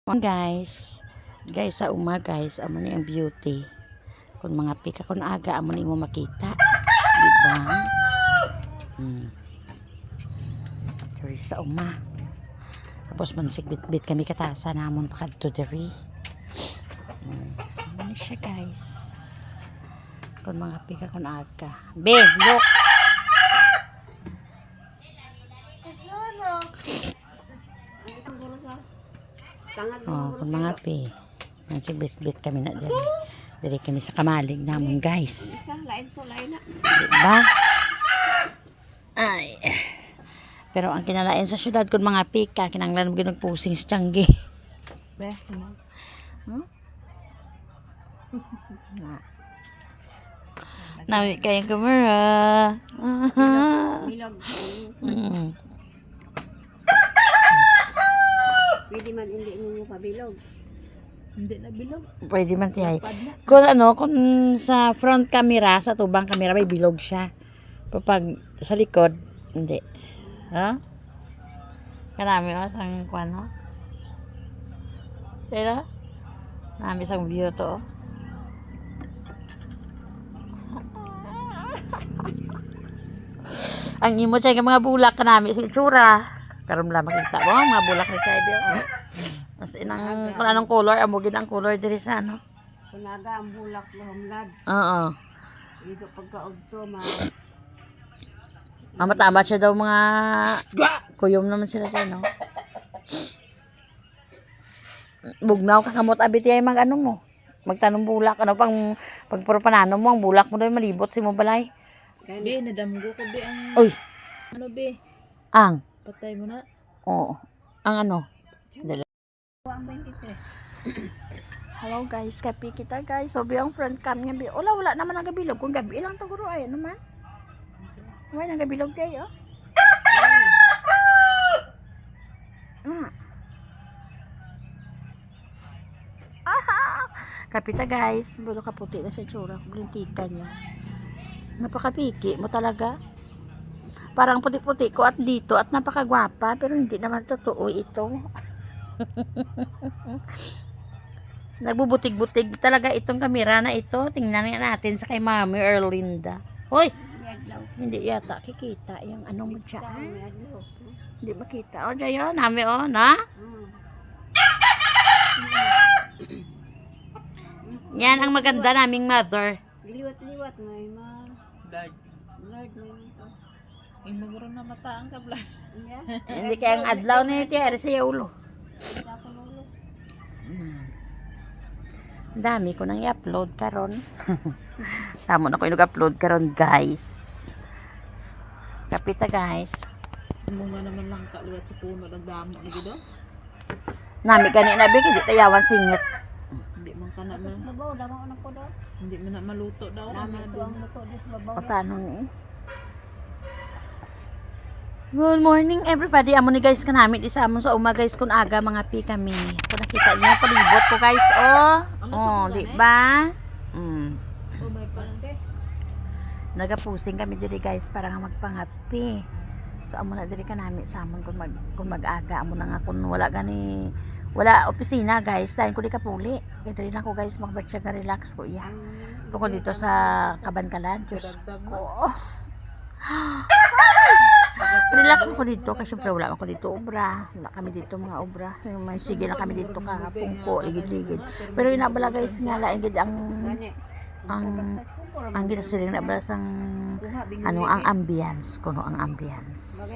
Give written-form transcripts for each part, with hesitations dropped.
Guys sa uma guys amo ni ang beauty kun mga pika kun aga amo ni mo makita di ba Diri sa uma tapos mansig bit kami katasa namon pa kadto diri ano siya guys kun mga pika kun aga be look kung mga pi mansig bit kami na diri kami sa kamalig namon guys diba ay pero ang kinalain sa syudad kun mga pika kinanglan mo ginagpusing sa tiyanggi nawi kayang kamera Pwede man hindi mo pabilog. Hindi na bilog. Pwede man tiyay. Kung kung sa front camera, sa tubang camera may bilog siya. Pag sa likod, hindi. Ha? Karami sang kuan ho. Sino? Nami sang view to. Ang imo chay mga bulak kanami sa itsura. Karon lang makita mo mga bulak ni Tibio. As inang kung anong color, amugin ang color diri sa ano. Kunaga ang bulak na humlad. Oo. Dito pagkaugto Tama siya daw mga kuyom naman sila dyan, no? Bugnaw ka kamot abiti ay mag ano mo. Magtanong bulak ano pang pagpuro panano mo ang bulak mo daw malibot si mo balay. Be nadamgo ko be ang Uy. ano be? Ang Patay mo na. Oo. Ang ano? Ang 23. Hello guys, kapi kita guys. So ang front cam niya bi. Wala naman ang gabilog kung gabi lang to guro ay ano man. Wala nang gabilog kayo. Kapita guys, bulo kaputi na siya tsura, blintika niya. Napakapiki mo talaga. Parang puti-puti ko at dito at napakagwapa pero hindi naman totoo ito. Nagbubutig-butig talaga itong kamera na ito. Tingnan natin sa kay Mami Erlinda. Hoy! Hindi yata kikita yung anong mo dyan. Hindi makita. O, dyan yun. Nami o, na? Yan ang maganda naming mother. Liwat-liwat may Guard may Imaguro na mata ang kabla. Hindi kaya ang adlaw na iti ari sa ulo. Sa kunulo. Dami ko nang i-upload karon. Tamo na ko i-upload karon guys. Kapita guys. Bunga naman lang kaliwat sa puno ng damo ni gido. Nami kani na big di tayawan singit. Hindi man kana Tapos man. babaw damo na ko daw. Hindi man na maluto daw. Namin ko ang luto dis babaw. O paano ni? Good morning everybody. Amo ni guys kanami di sa amon sa uma guys kun aga mga pi kami. Kung nakita niyo palibot ko guys oh, di ba? Oh my palantes. Nagapusing kami diri guys para nga magpangapi. So amo na diri kanami sa amon kung mag-aga amo na nga kun wala opisina guys dahil ko di kapuli. Kaya diri na ko guys magbatsa nga relax ko iya. Ko dito sa Kabankalan. Diyos ko. Relax ako dito kasi syempre wala ako dito obra. Wala kami dito mga obra. Sige lang kami dito kahapungko, ligid-ligid. Pero inabala guys nga lain gid ang ginasiling na bala sang ang ambience kuno ang ambience.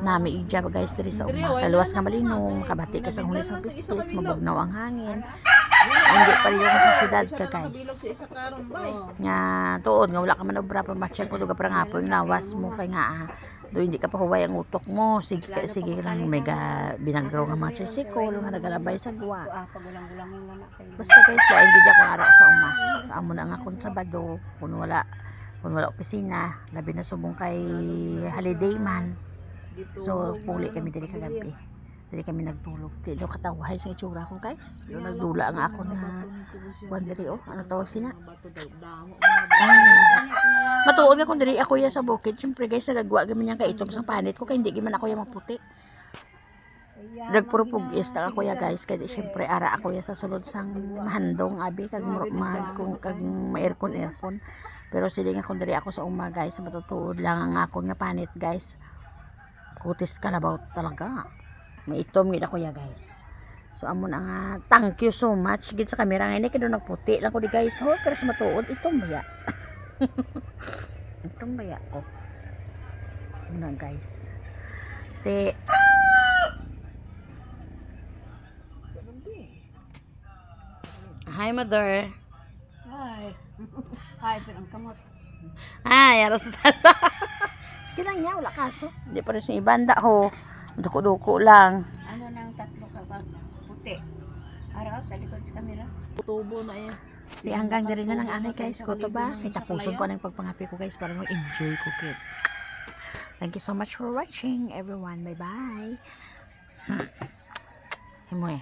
Nami ija guys diri sa uma. Kaluwas nga malinong, kabati ka sa huli sa pispis, mabugnaw ang hangin. Hindi pa rin sa syudad ka guys. Nga tuod nga wala ka man obra pa match ko duga para nga po yung lawas mo kay nga do hindi ka pa huway ang utok mo. Sige lang mega binagraw nga mga tricycle nga nagalabay sa guwa. Basta guys lain gid ako ara sa uma. Amo na nga kun Sabado kun wala opisina labi na subong kay holiday man. So puli kami diri kagabi. Dili kami nagtulog. Dili katawahay sa itsura ko guys. Do nagdula nga ako na kuan diri ano tawag sina? Matuod nga kung diri ako ya sa bukid. Syempre guys nagagwa gyud man yang kaitom sang panit ko kay hindi gyud man ako ya maputi. nagpurupugis na ako ya guys kaya syempre ara ako ya sa sulod sang mahandong abi kag kag ma-aircon pero sila nga kung diri ako sa uma guys matutuod lang ang ako nga panit guys kutis kalabaw talaga maitom gid ako ya guys so amon nga thank you so much gid sa camera nga ini kay nagputi lang ko di guys ho pero sa matuod itong baya itong baya ko muna guys te hi mother Ay. Ay, pero ang kamot. ay aras tasa kilang niya wala kaso di pa rin sa ibanda ho duko-duko lang Ano nang tatlo ka ba? Puti. Araw sa likod sa kamera. Tubo na yan. di hanggang diri na lang anay guys ko to ba kay tapuson ko ng pagpangapi ko guys para mag-enjoy ko kid. Thank you so much for watching everyone. Bye bye. Himoy.